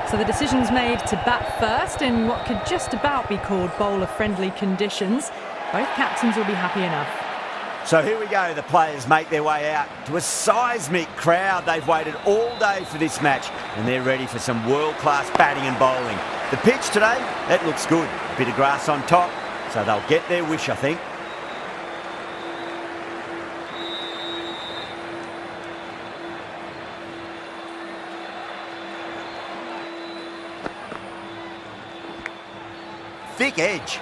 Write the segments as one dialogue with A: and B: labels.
A: So the decision's made to bat first in what could just about be called bowler-friendly conditions. Both captains will be happy enough.
B: So here we go, the players make their way out to a seismic crowd. They've waited all day for this match and they're ready for some world-class batting and bowling. The pitch today, that looks good. A bit of grass on top, so they'll get their wish, I think. Thick edge.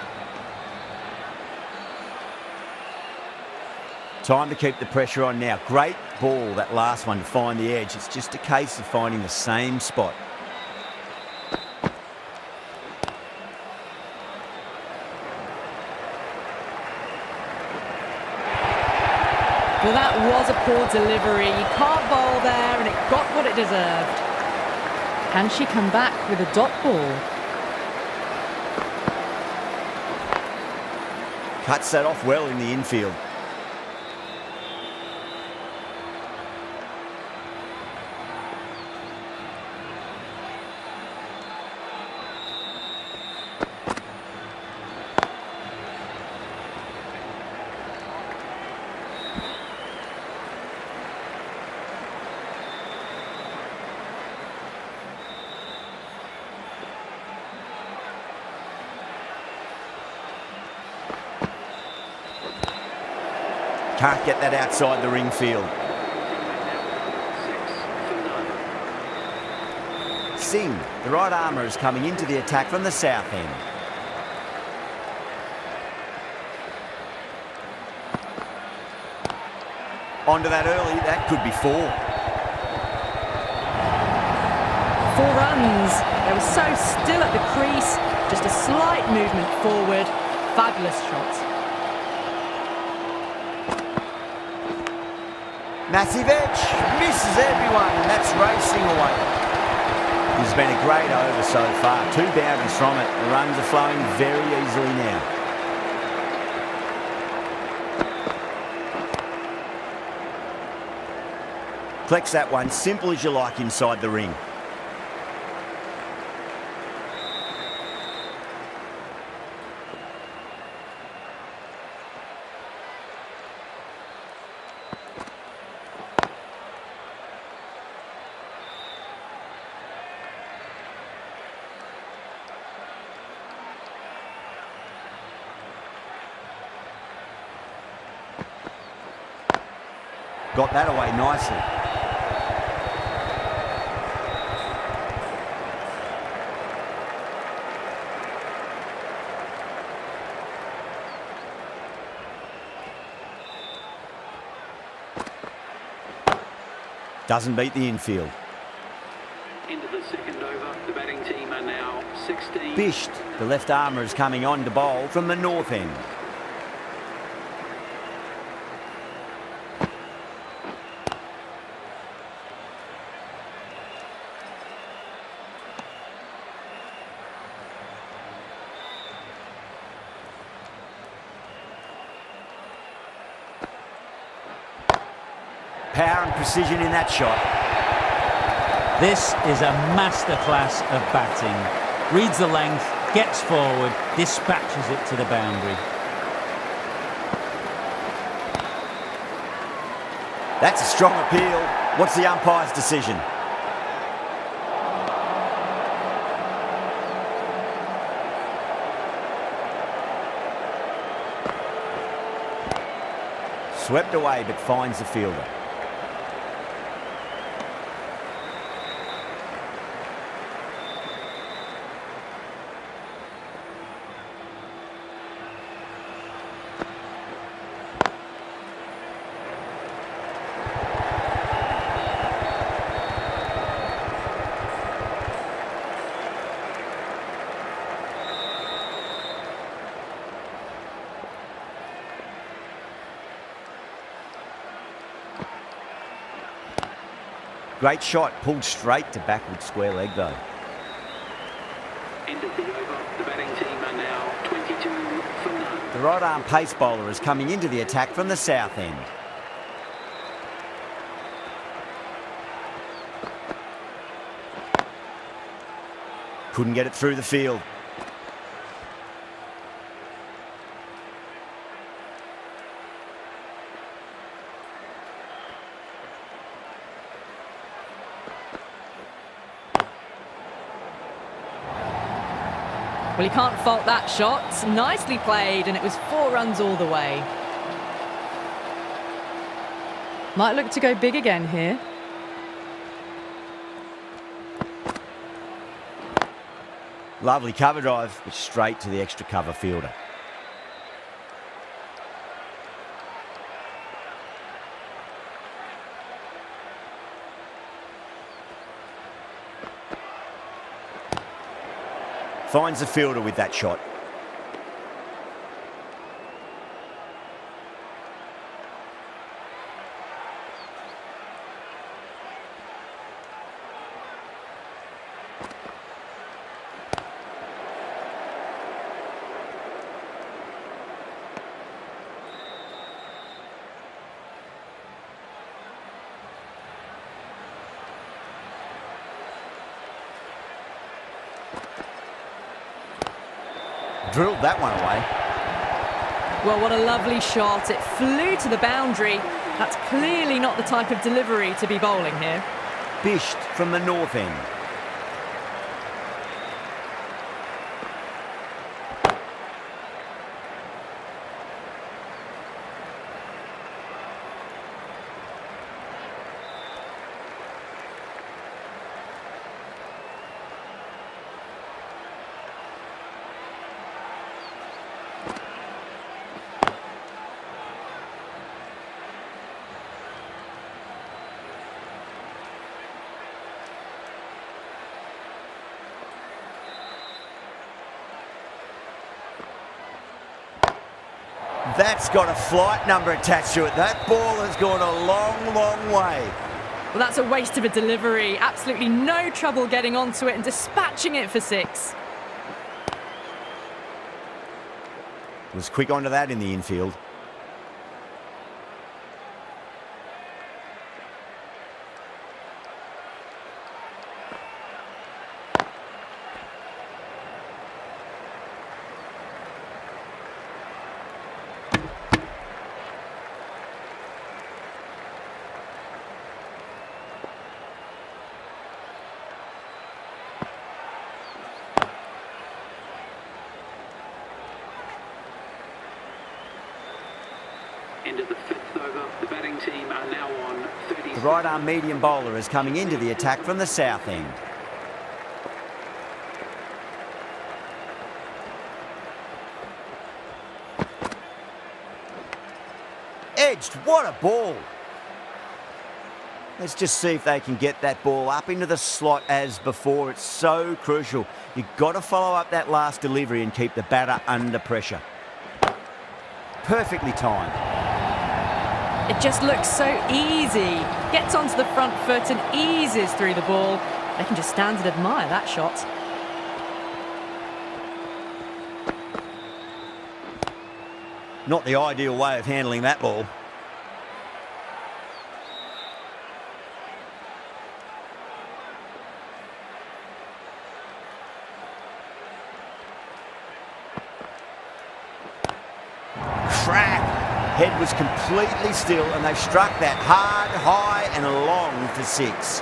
B: Time to keep the pressure on now. Great ball, that last one, to find the edge. It's just a case of finding the same spot.
A: Well, that was a poor delivery. You can't bowl there, and it got what it deserved. Can she come back with a dot ball?
B: Cuts that off well in the infield. Can't get that outside the ring field. Singh, the right armour, is coming into the attack from the south end. Onto that early, that could be 4.
A: 4 runs. They were so still at the crease. Just a slight movement forward. Fabulous shot.
B: Massive edge, misses everyone, and that's racing away. It's been a great over so far. 2 boundaries from it. The runs are flowing very easily now. Collects that one, simple as you like, inside the ring. Got that away nicely. Doesn't beat the infield.
C: Into the second over, the batting team are now 16.
B: Bisht, the left armour, is coming on to bowl from the north end. Power and precision in that shot.
D: This is a masterclass of batting. Reads the length, gets forward, dispatches it to the boundary.
B: That's a strong appeal. What's the umpire's decision? Swept away, but finds the fielder. Great shot, pulled straight to backward square leg though.
C: End of the over, the batting team are now 22 for none.
B: The right arm pace bowler is coming into the attack from the south end. couldn't get it through the field.
A: Well, you can't fault that shot. Nicely played, and it was 4 runs all the way. Might look to go big again here.
B: Lovely cover drive, but straight to the extra cover fielder. Finds the fielder with that shot. Drilled that one away.
A: Well, what a lovely shot. It flew to the boundary. That's clearly not the type of delivery to be bowling here.
B: Bished from the north end. That's got a flight number attached to it. That ball has gone a long, long way.
A: Well, that's a waste of a delivery. Absolutely no trouble getting onto it and dispatching it for 6.
B: Was quick onto that in the infield.
C: End of the 5th over. The batting team are now on 30.
B: The right arm medium bowler is coming into the attack from the south end. Edged, what a ball. Let's just see if they can get that ball up into the slot as before. It's so crucial. You've got to follow up that last delivery and keep the batter under pressure. Perfectly timed.
A: It just looks so easy. Gets onto the front foot and eases through the ball. They can just stand and admire that shot.
B: Not the ideal way of handling that ball. Crack! Head was completely still and they've struck that hard, high and long for 6.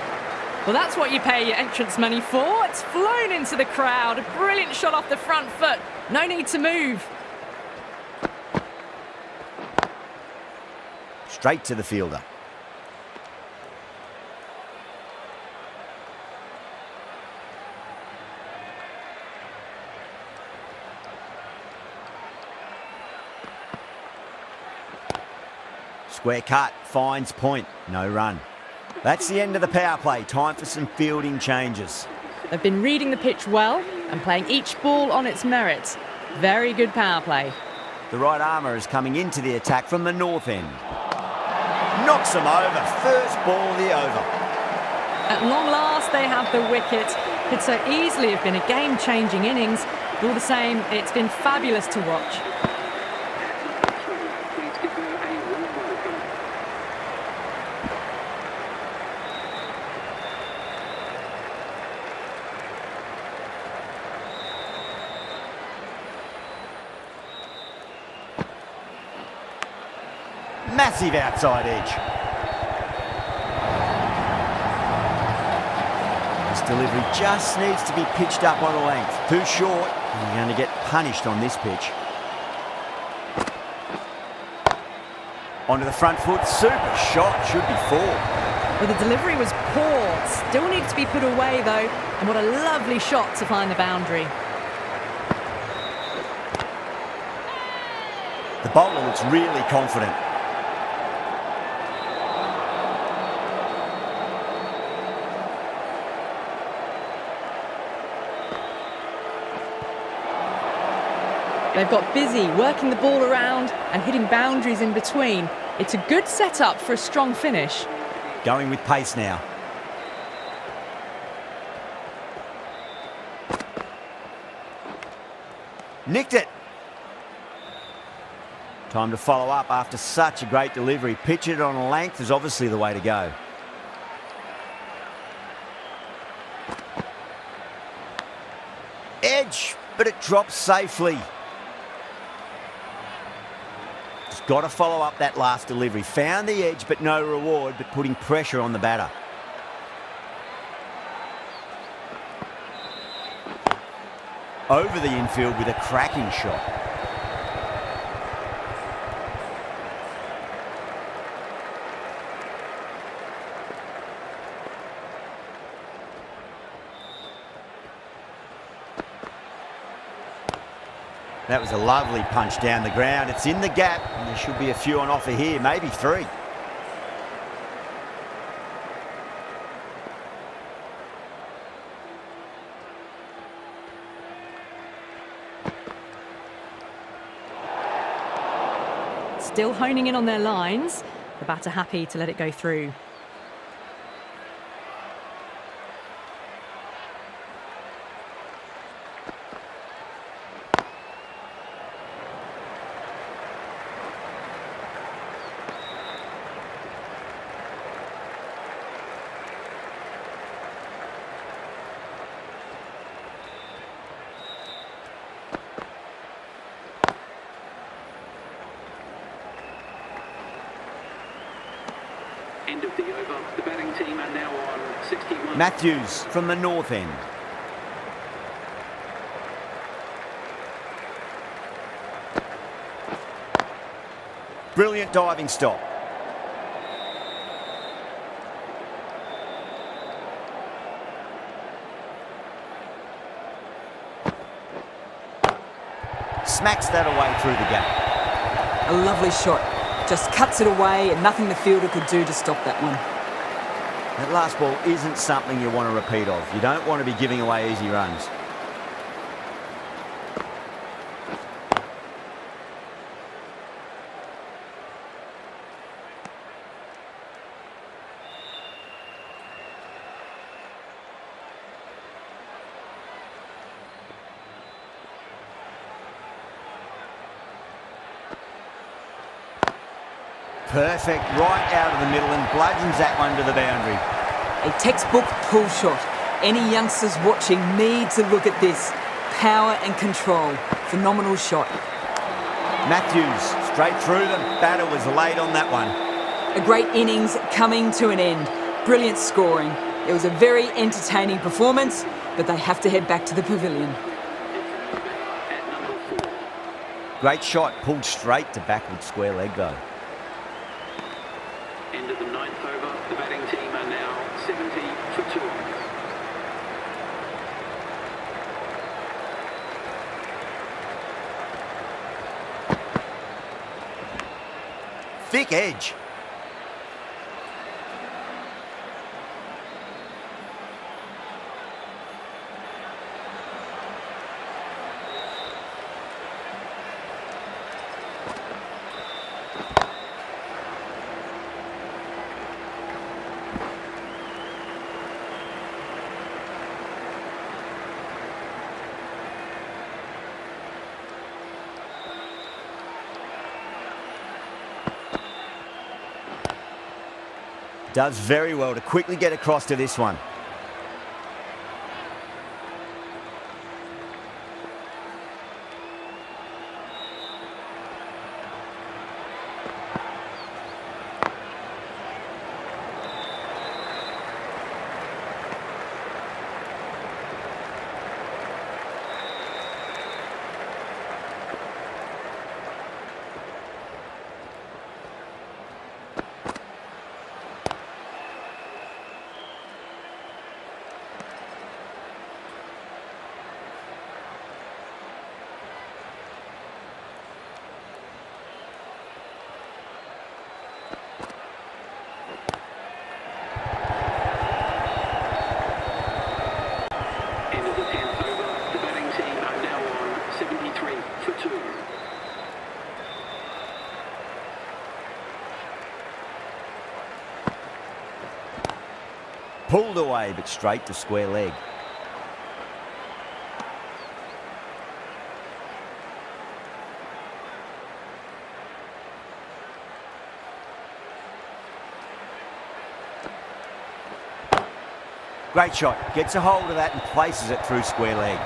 A: Well, that's what you pay your entrance money for. It's flown into the crowd. A brilliant shot off the front foot. No need to move.
B: Straight to the fielder. Square cut, finds point, no run. That's the end of the power play. Time for some fielding changes.
A: They've been reading the pitch well and playing each ball on its merits. Very good power play.
B: The right armour is coming into the attack from the north end. Knocks them over. First ball of the over.
A: At long last, they have the wicket. Could so easily have been a game-changing innings. All the same, it's been fabulous to watch.
C: Please give her a warm welcome.
B: Massive outside edge. This delivery just needs to be pitched up on a length. Too short, and you're going to get punished on this pitch. Onto the front foot, super shot, should be 4.
A: Well, the delivery was poor. Still needs to be put away, though. And what a lovely shot to find the boundary.
B: The bowler looks really confident.
A: They've got busy working the ball around and hitting boundaries in between. It's a good setup for a strong finish.
B: Going with pace now. Nicked it. Time to follow up after such a great delivery. Pitch it on a length is obviously the way to go. Edge, but it drops safely. Just got to follow up that last delivery. Found the edge, but no reward, but putting pressure on the batter. Over the infield with a cracking shot. That was a lovely punch down the ground. It's in the gap, and there should be a few on offer here, maybe 3.
A: Still honing in on their lines. The batter happy to let it go through.
C: End of the over. The batting team are now on 61.
B: Matthews from the north end. Brilliant diving stop. Smacks that away through the gap.
E: A lovely shot. Just cuts it away and nothing the fielder could do to stop that one.
B: That last ball isn't something you want to repeat of. You don't want to be giving away easy runs. Perfect, right out of the middle and bludgeons that one to the boundary.
E: A textbook pull shot. Any youngsters watching need to look at this. Power and control. Phenomenal shot.
B: Matthews, straight through them. Batter was late on that one.
E: A great innings coming to an end. Brilliant scoring. It was a very entertaining performance, but they have to head back to the pavilion.
C: At number 4.
B: Great shot, pulled straight to backward square leg though.
C: End of the 9th over. The batting team are now 70 for 2.
B: Thick edge. Does very well to quickly get across to this one. Pulled away, but straight to square leg. Great shot. Gets a hold of that and places it through square leg.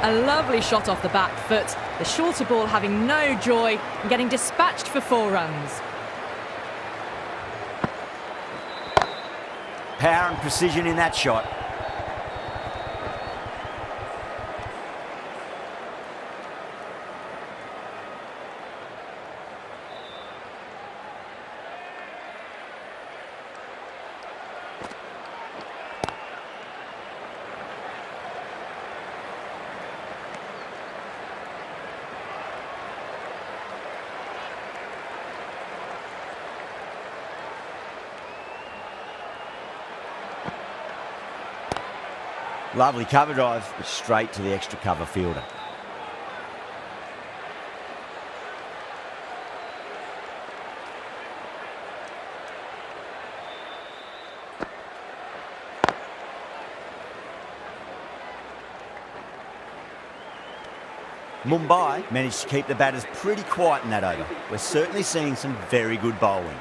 A: A lovely shot off the back foot. The shorter ball having no joy and getting dispatched for 4 runs.
B: Power and precision in that shot. Lovely cover drive, but straight to the extra cover fielder. Mumbai managed to keep the batters pretty quiet in that over. We're certainly seeing some very good bowling.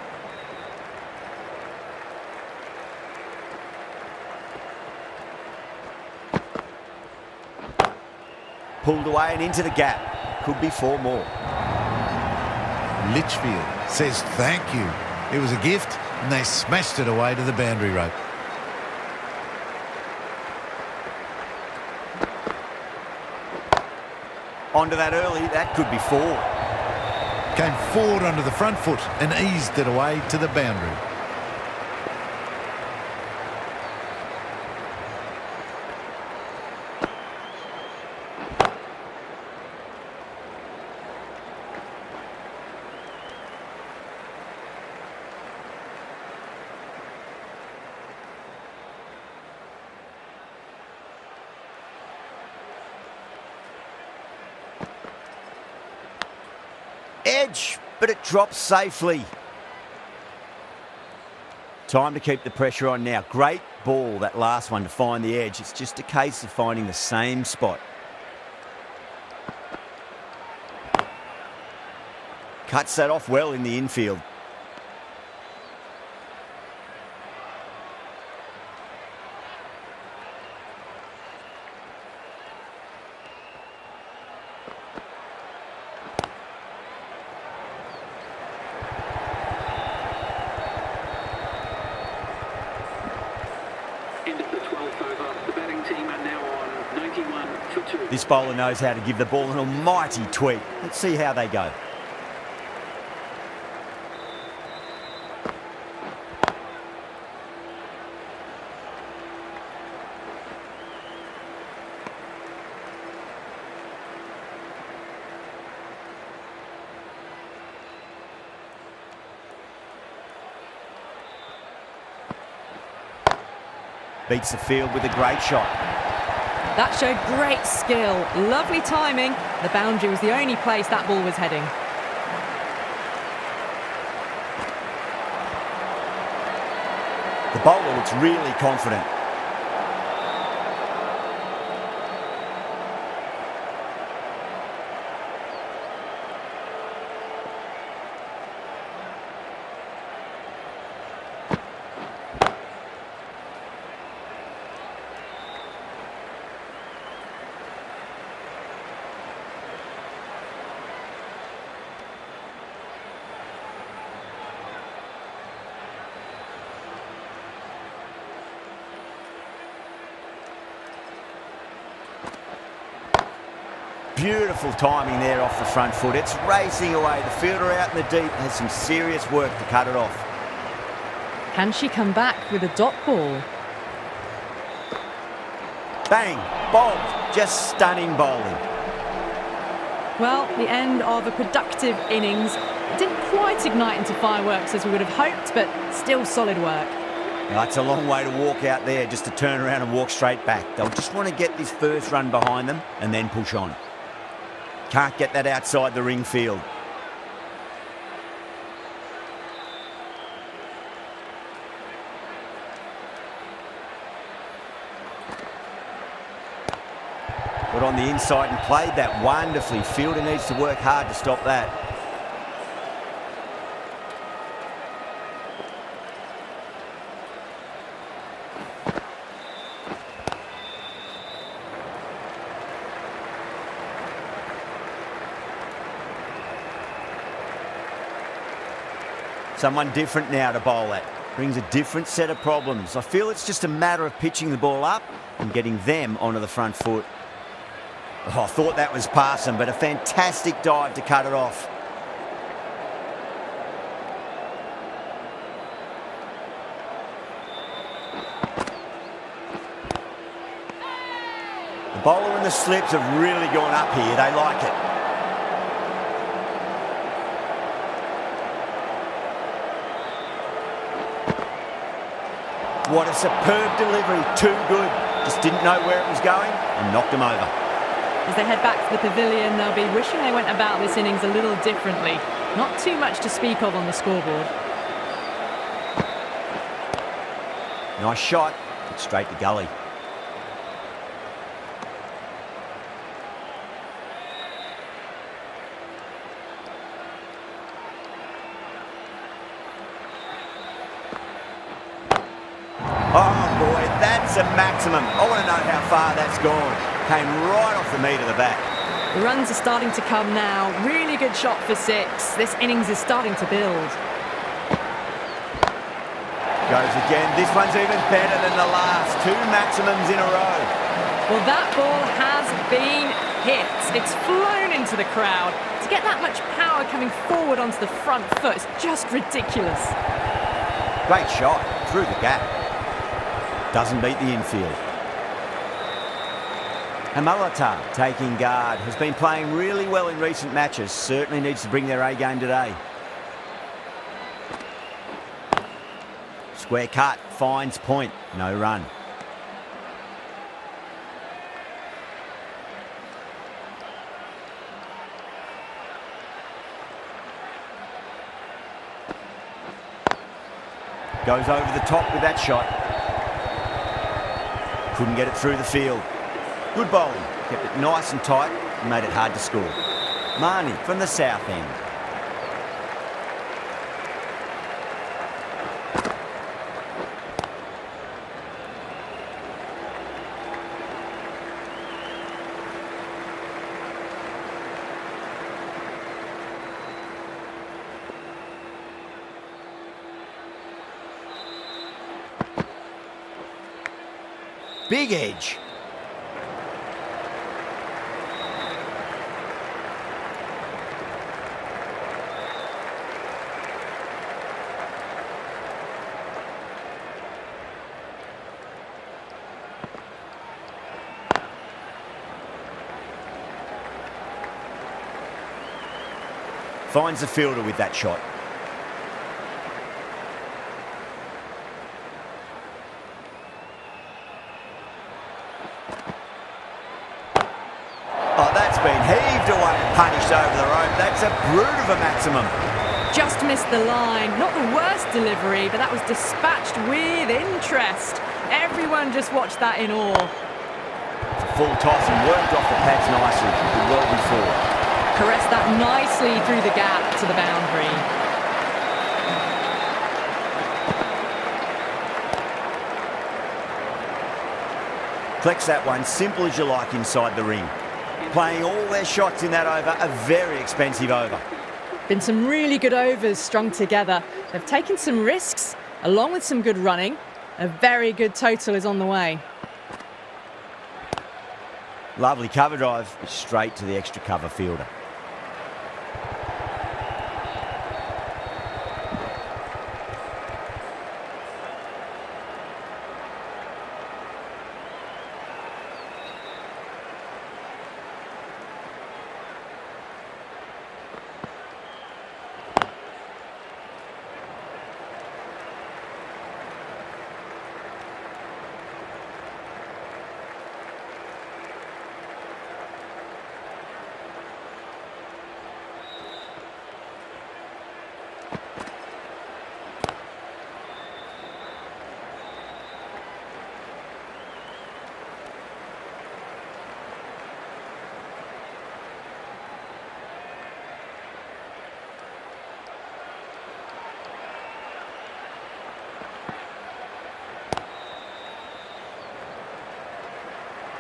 B: Pulled away and into the gap. Could be 4 more.
F: Litchfield says thank you. It was a gift and they smashed it away to the boundary rope.
B: Onto that early, that could be 4.
F: Came forward onto the front foot and eased it away to the boundary.
B: Edge, but it drops safely. Time to keep the pressure on now. Great ball, that last one, to find the edge. It's just a case of finding the same spot. Cuts that off well in the infield.
C: End of the 12th over. The batting team are now on 91 for 2.
B: This bowler knows how to give the ball an almighty tweak. Let's see how they go. Beats the field with a great shot.
A: That showed great skill. Lovely timing. The boundary was the only place that ball was heading.
B: The bowler looks really confident. Beautiful timing there off the front foot. It's racing away. The fielder out in the deep has some serious work to cut it off.
A: Can she come back with a dot ball?
B: Bang! Bowled. Just stunning bowling.
A: Well, the end of a productive innings. It didn't quite ignite into fireworks as we would have hoped, but still solid work.
B: That's a long way to walk out there, just to turn around and walk straight back. They'll just want to get this first run behind them and then push on. Can't get that outside the ring field. Got on the inside and played that wonderfully. Fielder needs to work hard to stop that. Someone different now to bowl at. Brings a different set of problems. I feel it's just a matter of pitching the ball up and getting them onto the front foot. Oh, I thought that was past him, but a fantastic dive to cut it off. The bowler and the slips have really gone up here. They like it. What a superb delivery, too good. Just didn't know where it was going and knocked him over.
A: As they head back to the pavilion, they'll be wishing they went about this innings a little differently. Not too much to speak of on the scoreboard.
B: Nice shot, but straight to gully. Oh boy, that's a maximum. I want to know how far that's gone. Came right off the meat of the bat.
A: The runs are starting to come now. Really good shot for 6. This innings is starting to build.
B: Goes again. This one's even better than the last. 2 maximums in a row.
A: Well, that ball has been hit. It's flown into the crowd. To get that much power coming forward onto the front foot is just ridiculous.
B: Great shot. Through the gap. Doesn't beat the infield. Hamalata taking guard. Has been playing really well in recent matches. Certainly needs to bring their A game today. Square cut. Finds point. No run. Goes over the top with that shot. Couldn't get it through the field. Good bowling. Kept it nice and tight and made it hard to score. Marnie from the south end. Big edge. Finds the fielder with that shot. Oh, that's been heaved away and punished over the rope. That's a brute of a maximum.
A: Just missed the line. Not the worst delivery, but that was dispatched with interest. Everyone just watched that in awe.
B: It's a full toss and worked off the pads nicely. Did well before.
A: Caressed that nicely through the gap to the boundary.
B: Collects that one, simple as you like, inside the ring. Playing all their shots in that over, a very expensive over.
A: Been some really good overs strung together. They've taken some risks, along with some good running. A very good total is on the way.
B: Lovely cover drive, straight to the extra cover fielder.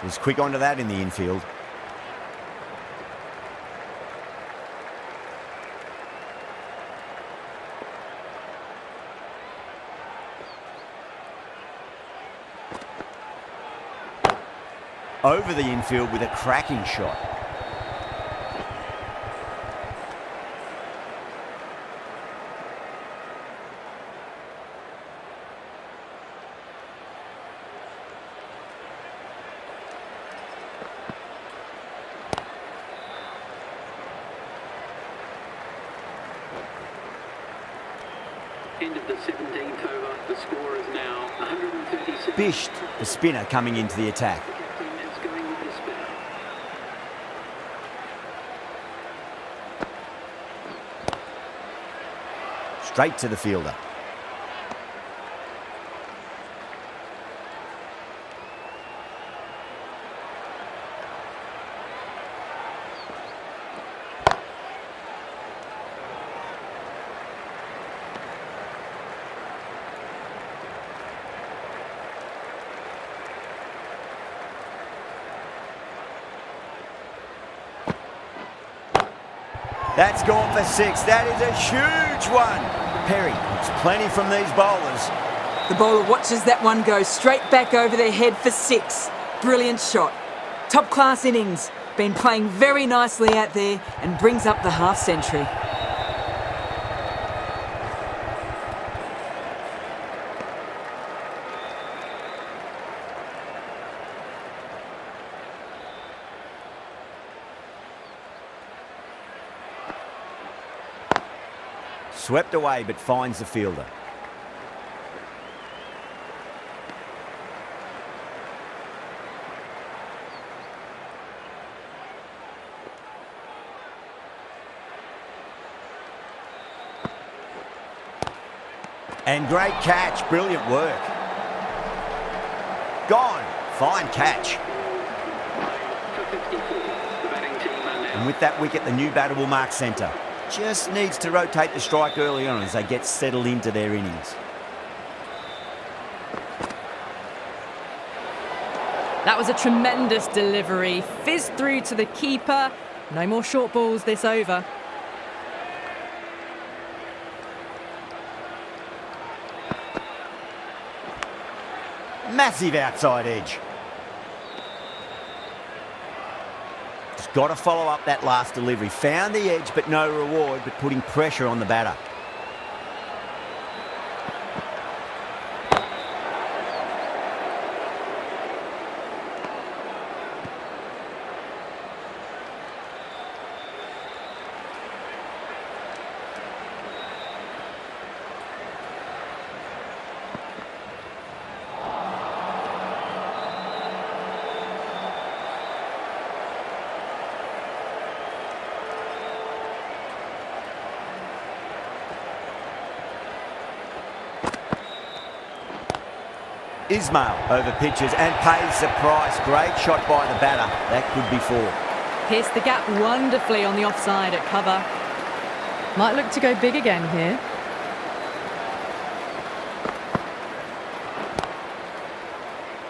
B: Was quick onto that in the infield. Over the infield with a cracking shot.
C: End of the 17th over. The score is now 136.
B: Bisht, the spinner, coming into the attack.
C: The captain is going with the spinner.
B: Straight to the fielder. That's gone for 6. That is a huge one. Perry gets plenty from these bowlers.
E: The bowler watches that one go straight back over their head for 6. Brilliant shot. Top class innings. Been playing very nicely out there and brings up the half century.
B: Swept away but finds the fielder. And great catch, brilliant work. Gone, fine catch.
C: For 54, the batting team are now.
B: And with that wicket, the new batter will mark centre. Just needs to rotate the strike early on as they get settled into their innings.
A: That was a tremendous delivery. Fizzed through to the keeper. No more short balls this over.
B: Massive outside edge. Got to follow up that last delivery. Found the edge, but no reward, but putting pressure on the batter. Ismail over pitches and pays the price. Great shot by the batter. That could be 4.
A: Pierced the gap wonderfully on the offside at cover. Might look to go big again here.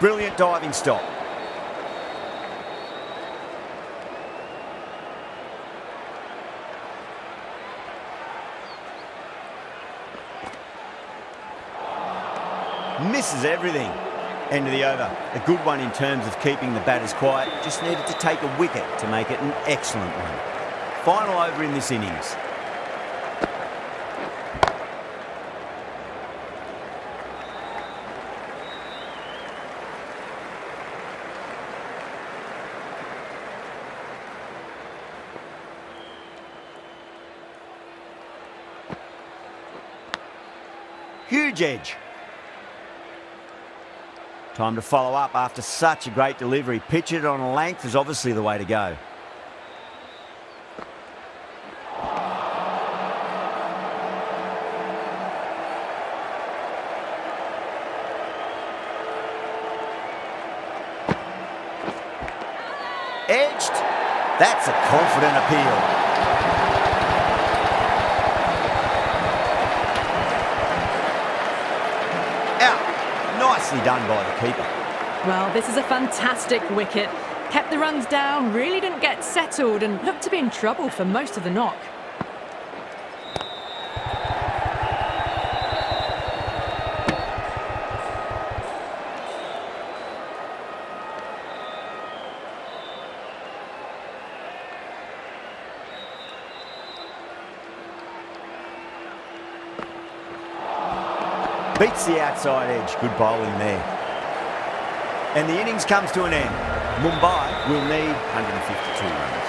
B: Brilliant diving stop. Misses everything. End of the over. A good one in terms of keeping the batters quiet. Just needed to take a wicket to make it an excellent one. Final over in this innings. Huge edge. Time to follow up after such a great delivery. Pitch it on a length is obviously the way to go. Edged. That's a confident appeal. Nicely done by the keeper.
A: Well, this is a fantastic wicket. Kept the runs down, really didn't get settled and looked to be in trouble for most of the knock.
B: Beats the outside edge. Good bowling there. And the innings comes to an end. Mumbai will need 152 runs.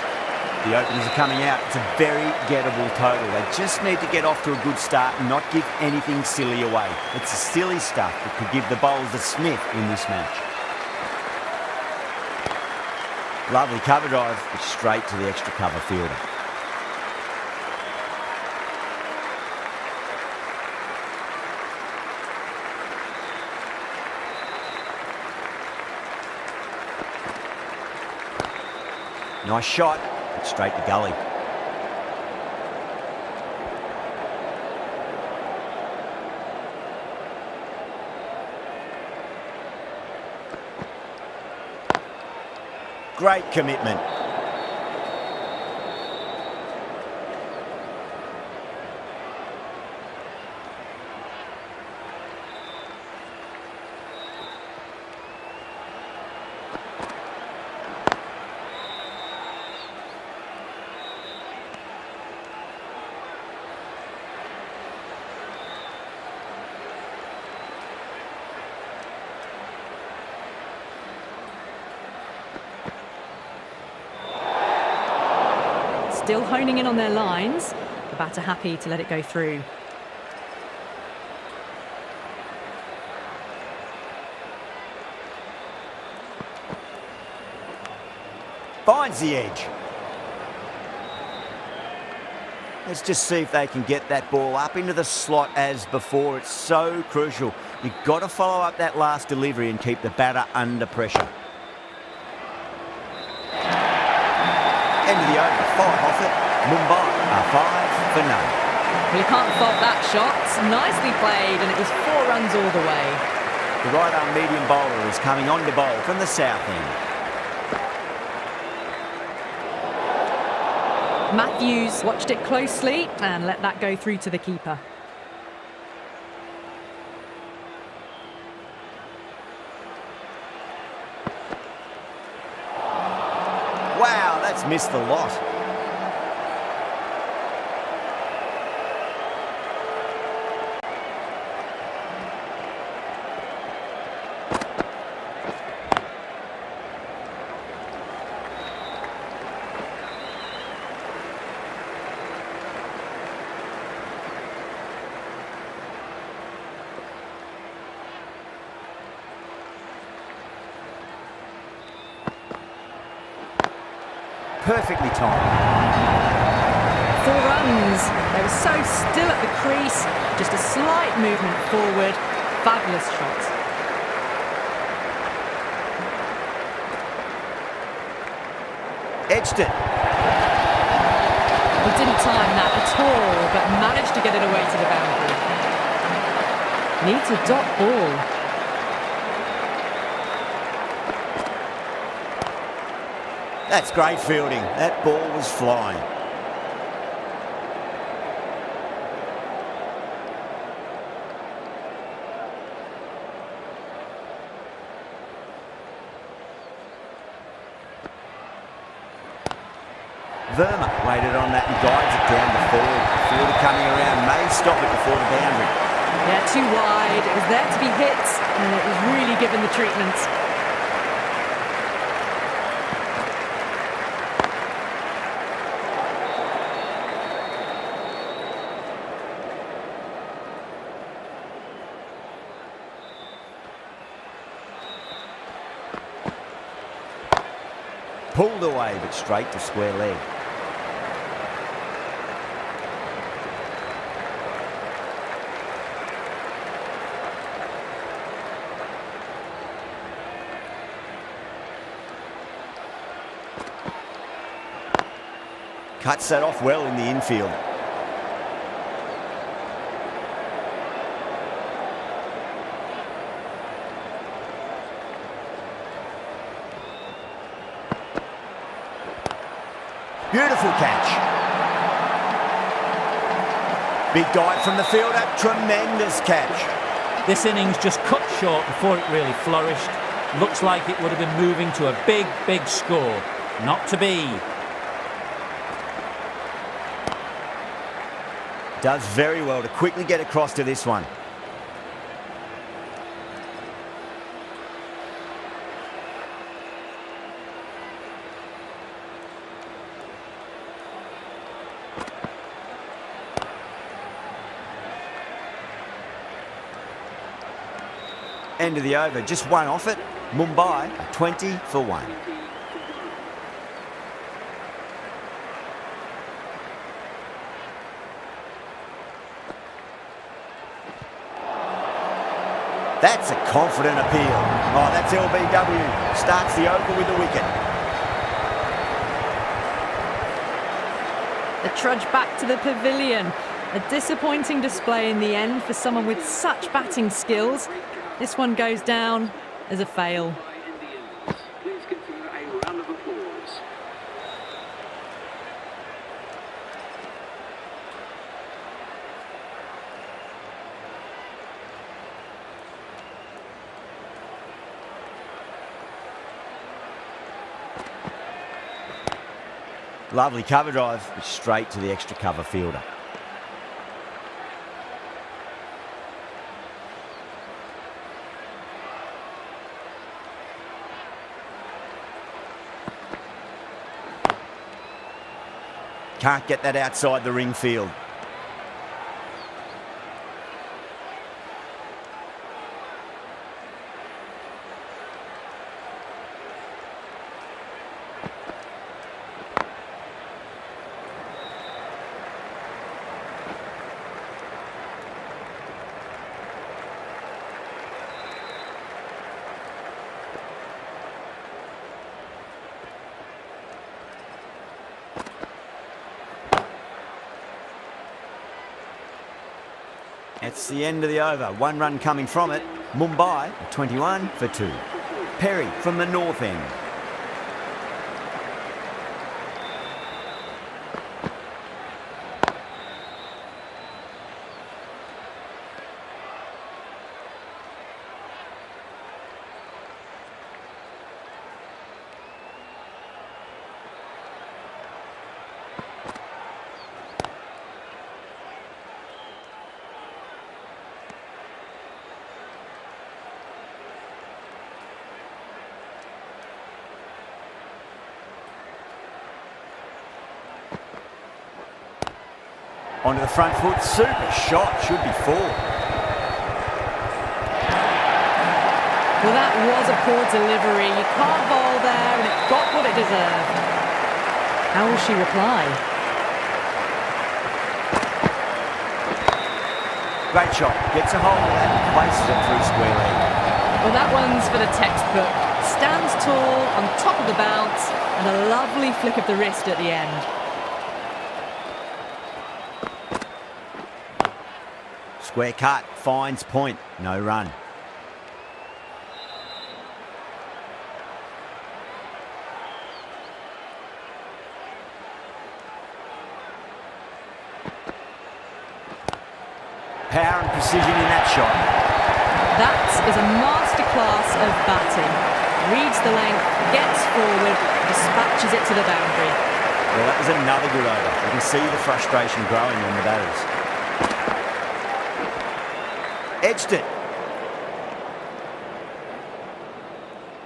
B: The openers are coming out. It's a very gettable total. They just need to get off to a good start and not give anything silly away. It's the silly stuff that could give the bowlers a sniff in this match. Lovely cover drive, but straight to the extra cover fielder. Nice shot, but straight to gully. Great commitment.
A: Still honing in on their lines. The batter happy to let it go through.
B: Finds the edge. Let's just see if they can get that ball up into the slot as before. It's so crucial. You've got to follow up that last delivery and keep the batter under pressure. End of the over. 5 off it. Mumbai are 5 for none.
A: Well, you can't fault that shot. Nicely played, and it was 4 runs all the way.
B: The right-arm medium bowler is coming on to bowl from the south end.
A: Matthews watched it closely and let that go through to the keeper.
B: Wow, that's missed the lot. Perfectly timed.
A: 4 runs. They were so still at the crease. Just a slight movement forward. Fabulous shot.
B: Edged it.
A: He didn't time that at all, but managed to get it away to the boundary. Needs a dot ball.
B: That's great fielding. That ball was flying. Verma waited on that and guides it down the forward. The fielder coming around may stop it before the boundary.
A: Yeah, too wide. It was there to be hit, and it was really given the treatment.
B: Pulled away, but straight to square leg. Cuts that off well in the infield. Beautiful catch. Big dive from the fielder. Tremendous catch.
D: This innings just cut short before it really flourished. Looks like it would have been moving to a big, big score. Not to be.
B: Does very well to quickly get across to this one. End of the over, just one off it. Mumbai, 20 for 1. That's a confident appeal. Oh, that's LBW. Starts the over with the wicket.
A: The trudge back to the pavilion. A disappointing display in the end for someone with such batting skills. This one goes down as a fail.
C: Please give them a round of applause.
B: Lovely cover drive, straight to the extra cover fielder. Can't get that outside the ring field. That's the end of the over. One run coming from it. Mumbai, 21 for 2. Perry from the north end. Onto the front foot, super shot, should be 4.
A: Well, that was a poor delivery. You can't bowl there, and it got what it deserved. How will she reply?
B: Great shot, gets a hold of that and places it through square leg.
A: Well, that one's for the textbook. Stands tall, on top of the bounce, and a lovely flick of the wrist at the end.
B: Square cut, finds point, no run. Power and precision in that shot.
A: That is a masterclass of batting. Reads the length, gets forward, dispatches it to the boundary.
B: Well, that was another good over. You can see the frustration growing on the batters. Edged it.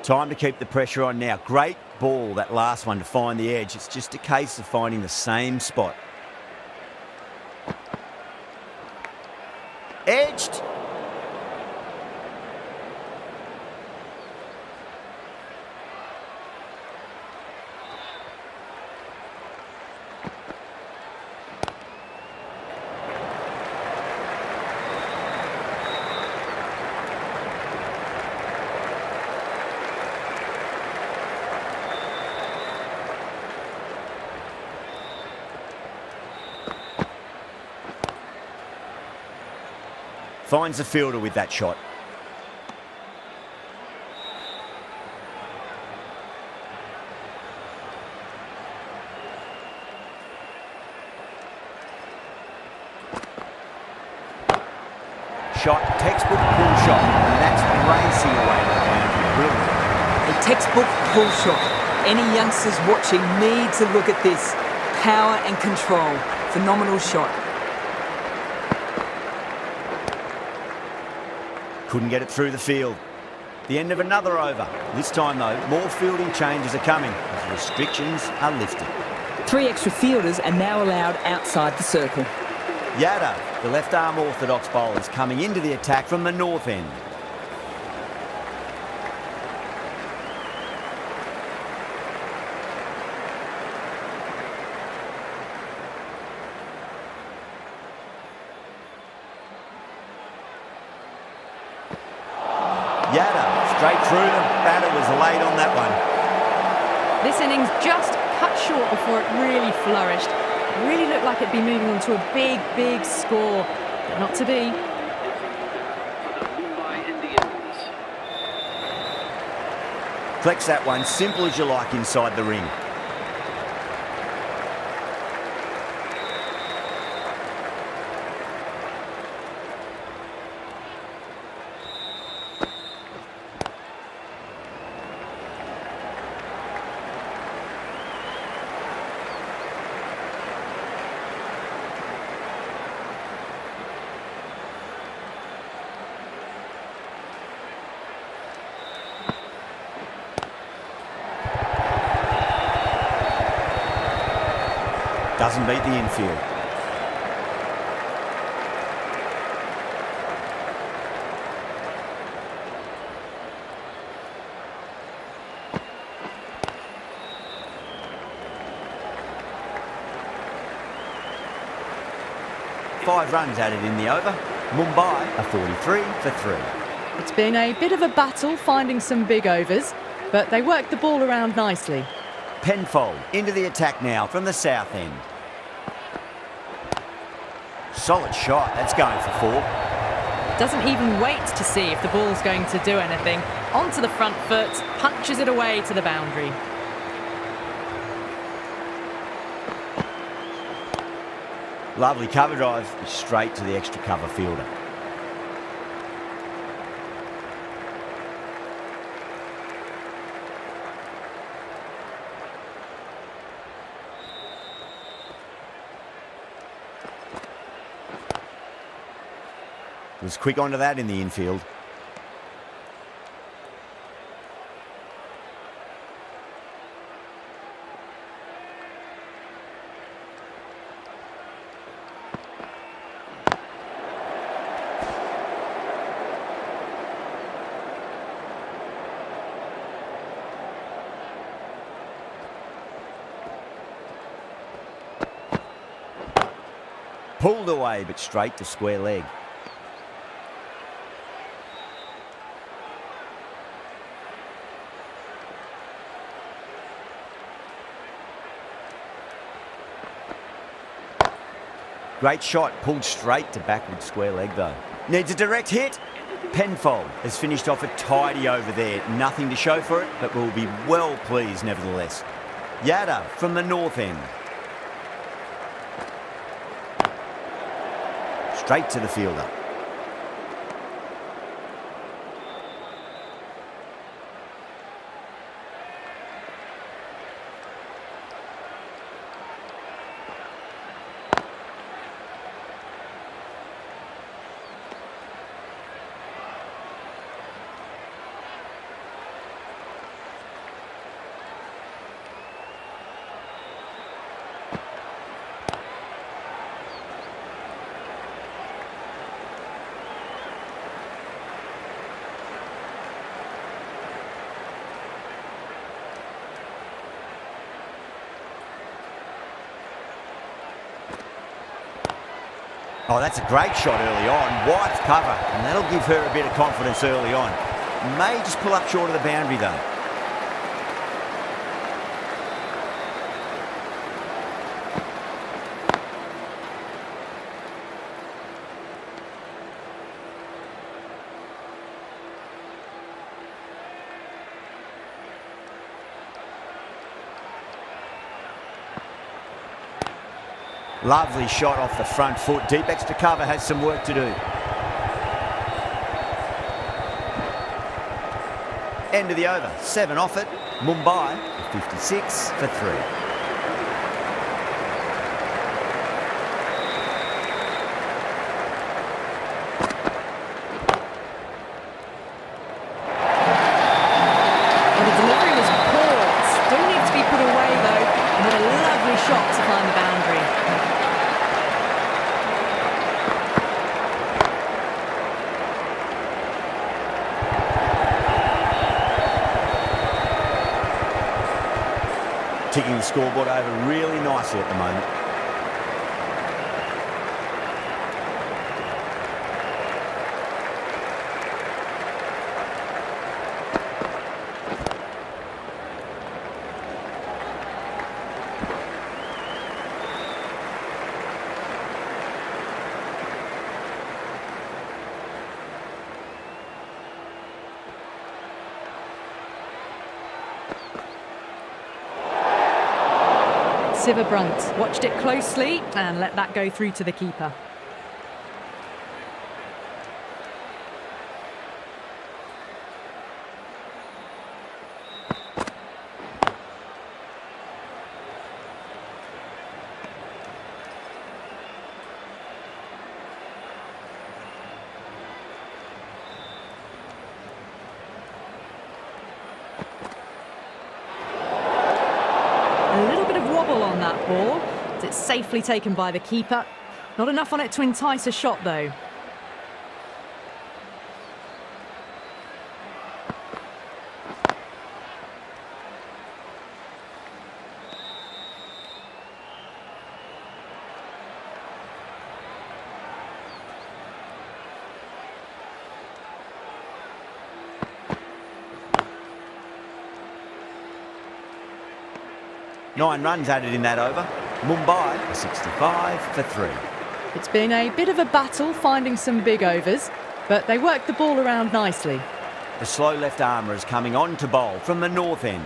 B: Time to keep the pressure on now. Great ball, that last one, to find the edge. It's just a case of finding the same spot. Edged. Finds the fielder with that shot. shot, textbook pull shot, and that's racing away to the boundary. Brilliant.
E: A textbook pull shot. Any youngsters watching need to look at this. Power and control. Phenomenal shot.
B: Couldn't get it through the field. The end of another over. This time, though, more fielding changes are coming as restrictions are lifted.
E: 3 extra fielders are now allowed outside the circle.
B: Yada, the left-arm orthodox bowler, is coming into the attack from the north end. Yada, straight through them. Batter was late on that one.
A: This innings just cut short before it really flourished. It really looked like it'd be moving on to a big, big score, but not to be.
C: For the Mumbai Indians.
B: Collects that one, simple as you like, inside the ring. Doesn't beat the infield. Five runs added in the over. Mumbai are 43 for 3.
A: It's been a bit of a battle finding some big overs, but they worked the ball around nicely.
B: Penfold into the attack now from the south end. Solid shot, that's going for 4.
A: Doesn't even wait to see if the ball's going to do anything. Onto the front foot, punches it away to the boundary.
B: Lovely cover drive, straight to the extra cover fielder. Was quick onto that in the infield. Pulled away, but straight to square leg. Great shot, pulled straight to backward square leg though. Needs a direct hit. Penfold has finished off a tidy over there. Nothing to show for it, but will be well pleased nevertheless. Yada from the north end. Straight to the fielder. Oh, that's a great shot early on. Wide cover, and that'll give her a bit of confidence early on. May just pull up short of the boundary, though. Lovely shot off the front foot. Deep extra cover has some work to do. End of the over. 7 off it. Mumbai 56 for 3.
A: Well, the delivery was poor. Still needs to be put away though. And what a lovely shot to find the boundary.
B: Ticking the scoreboard over really nicely at the moment.
A: Brunt watched it closely and let that go through to the keeper. A little bit of wobble on that ball, as it's safely taken by the keeper. Not enough on it to entice a shot though.
B: Nine runs added in that over. Mumbai 65 for 3.
A: It's been a bit of a battle finding some big overs, but they worked the ball around nicely.
B: The slow left armour is coming on to bowl from the north end.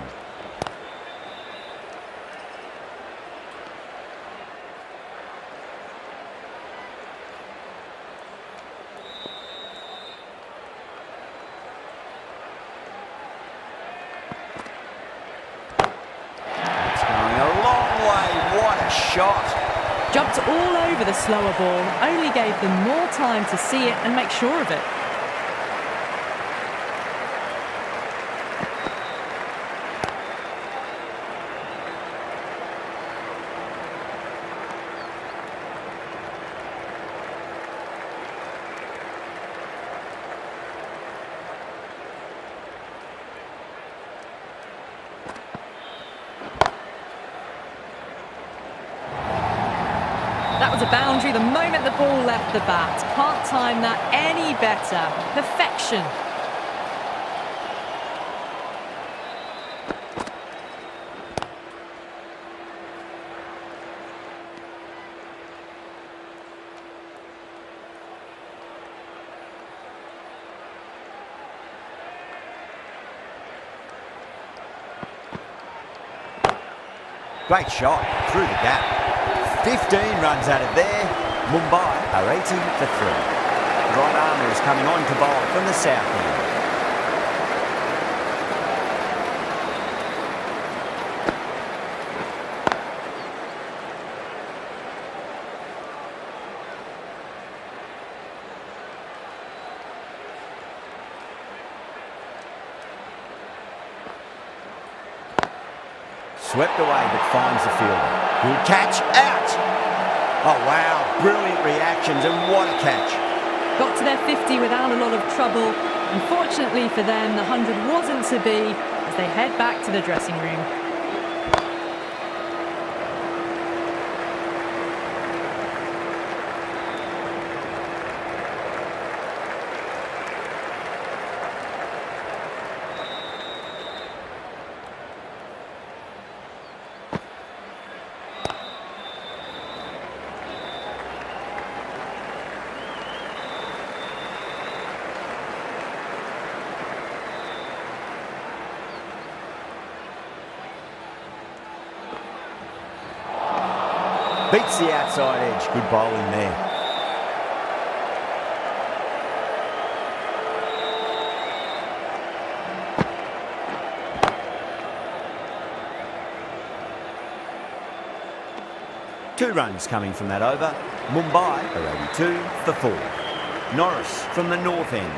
B: Shot.
A: Jumped all over the slower ball, only gave them more time to see it and make sure of it. That was a boundary the moment the ball left the bat. Can't time that any better. Perfection.
B: Great shot through the gap. 15 runs added there. Mumbai are 80 for 3. The right armour is coming on to bowl from the south end. Swept away but finds the fielder. Good catch, out! Oh wow, brilliant reactions and what a catch.
A: Got to their 50 without a lot of trouble. Unfortunately for them, the 100 wasn't to be as they head back to the dressing room.
B: Beats the outside edge. Good bowling there. 2 runs coming from that over. Mumbai are 82 for 4. Norris from the north end.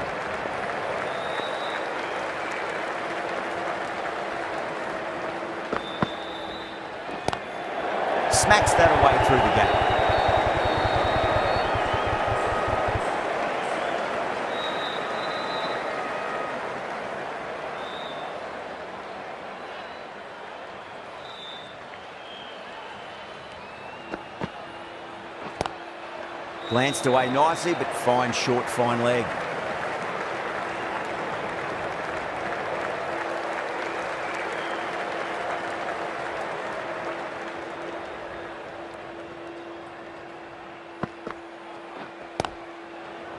B: Smacks that away through the gap. Glanced away nicely, but fine short, fine leg.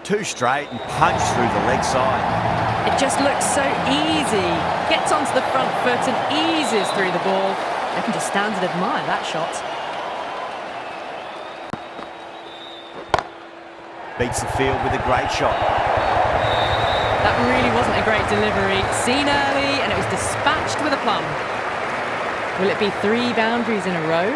B: Two straight and punch through the leg side.
A: It just looks so easy. Gets onto the front foot and eases through the ball. I can just stand and admire that shot.
B: Beats the field with a great shot.
A: That really wasn't a great delivery. Seen early and it was dispatched with a plum. Will it be 3 boundaries in a row?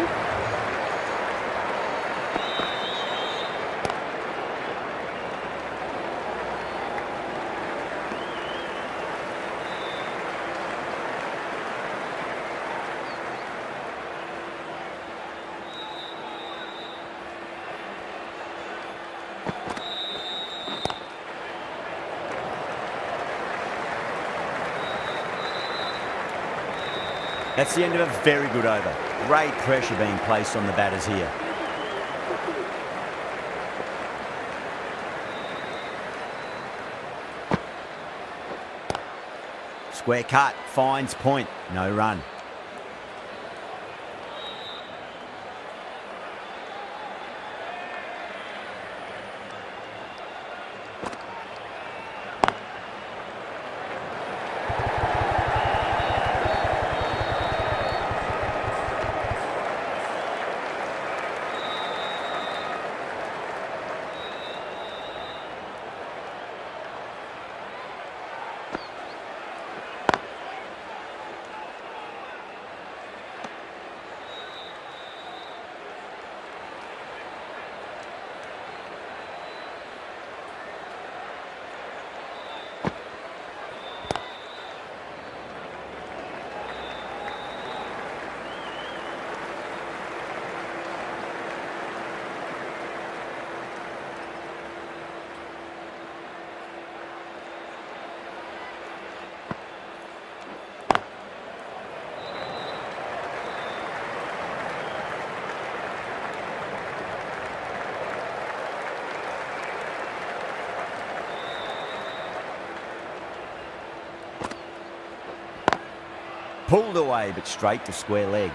B: That's the end of a very good over. Great pressure being placed on the batters here. Square cut, finds point, no run. Pulled away, but straight to square leg.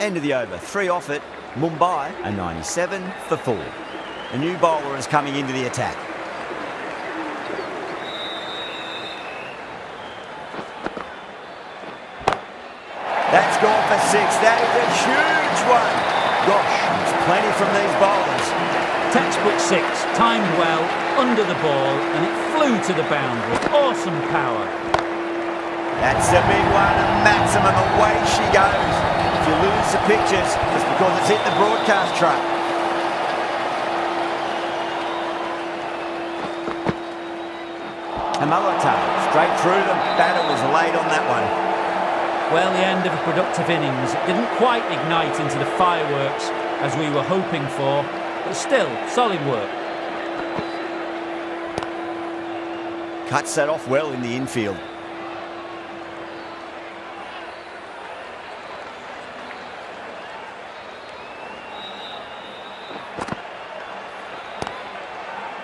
B: End of the over, 3 off it. Mumbai are 97 for 4. A new bowler is coming into the attack. That's gone for 6. That is a huge one. Gosh, there's plenty from these bowlers.
D: Textbook 6, timed well, under the ball, and it flew to the boundary. Awesome power.
B: That's a big one, a maximum, away she goes. If you lose the pictures, it's because it's hit the broadcast truck. Amalata, straight through them, batter was late on that one.
D: Well, the end of a productive innings. It didn't quite ignite into the fireworks as we were hoping for, but still, solid work.
B: Cuts that off well in the infield.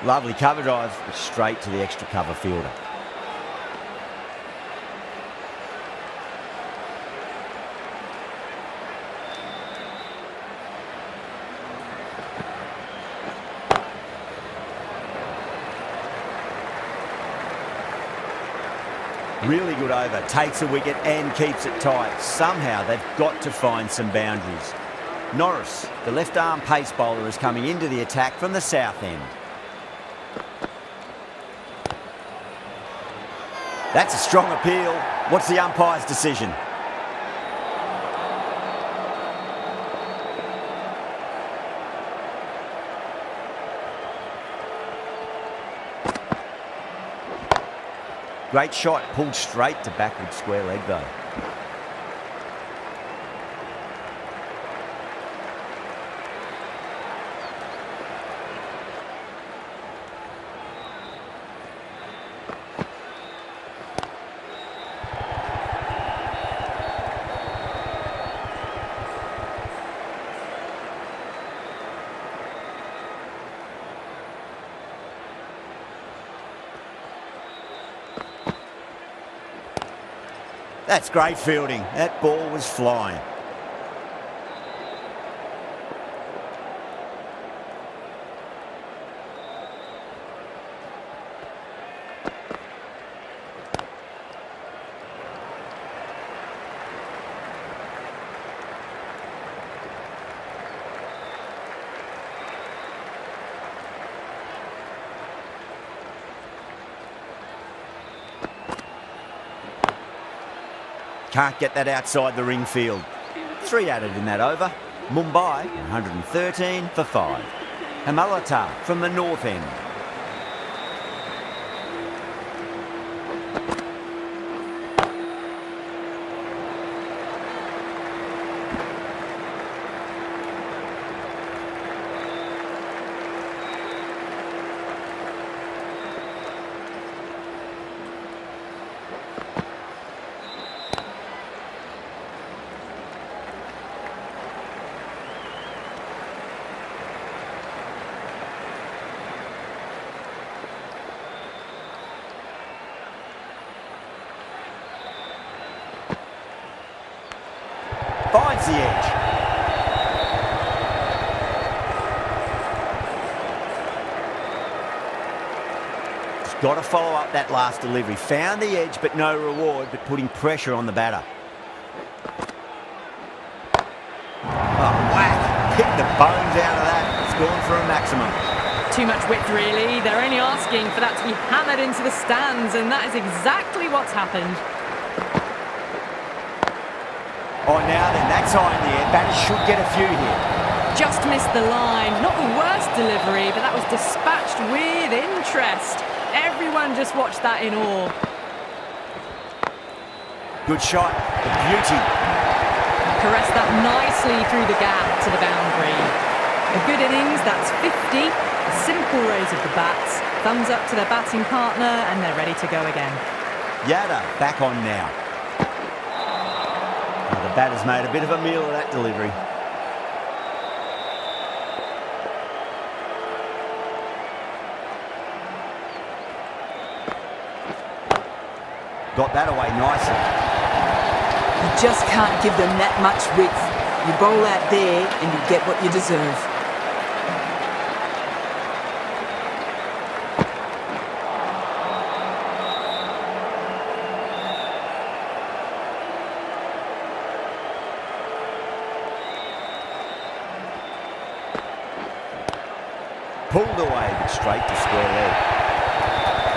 B: Lovely cover drive, straight to the extra cover fielder. Really good over, takes a wicket and keeps it tight. Somehow they've got to find some boundaries. Norris, the left arm pace bowler, is coming into the attack from the south end. That's a strong appeal. What's the umpire's decision? Great shot, pulled straight to backward square leg though. That's great fielding. That ball was flying. Can't get that outside the ring field. 3 added in that over. Mumbai, 113 for 5. Hamalata from the north end. Finds the edge. He's got to follow up that last delivery. Found the edge, but no reward, but putting pressure on the batter. Oh, whack. Picked the bones out of that. It's gone for a maximum.
A: Too much width, really. They're only asking for that to be hammered into the stands, and that is exactly what's happened.
B: Oh, now then, that's high in the air. Batters should get a few here.
A: Just missed the line. Not the worst delivery, but that was dispatched with interest. Everyone just watched that in awe.
B: Good shot. The beauty.
A: Caressed that nicely through the gap to the boundary. A good innings, that's 50. A simple raise of the bats. Thumbs up to their batting partner, and they're ready to go again.
B: Yada back on now. The batter's made a bit of a meal of that delivery. Got that away nicely.
E: You just can't give them that much width. You bowl out there and you get what you deserve.
B: Pulled away, but straight to square leg.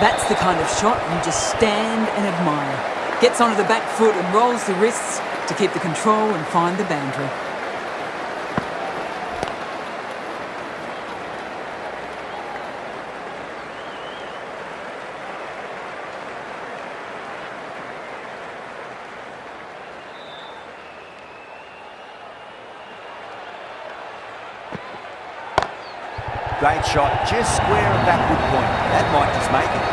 E: That's the kind of shot you just stand and admire. Gets onto the back foot and rolls the wrists to keep the control and find the boundary.
B: Great shot, just square of backward point. That might just make it.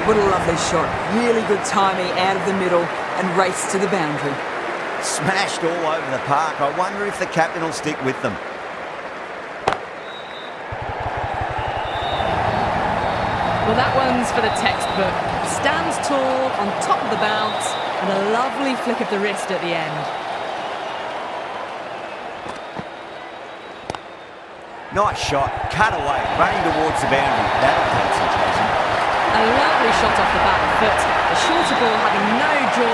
E: What a lovely shot. Really good timing out of the middle and race to the boundary.
B: Smashed all over the park. I wonder if the captain will stick with them.
A: Well, that one's for the textbook. Stands tall, on top of the bounce, and a lovely flick of the wrist at the end.
B: Nice shot, cut away, running towards the boundary. That'll take some chasing.
A: A lovely shot off the back foot. The shorter ball having no jaw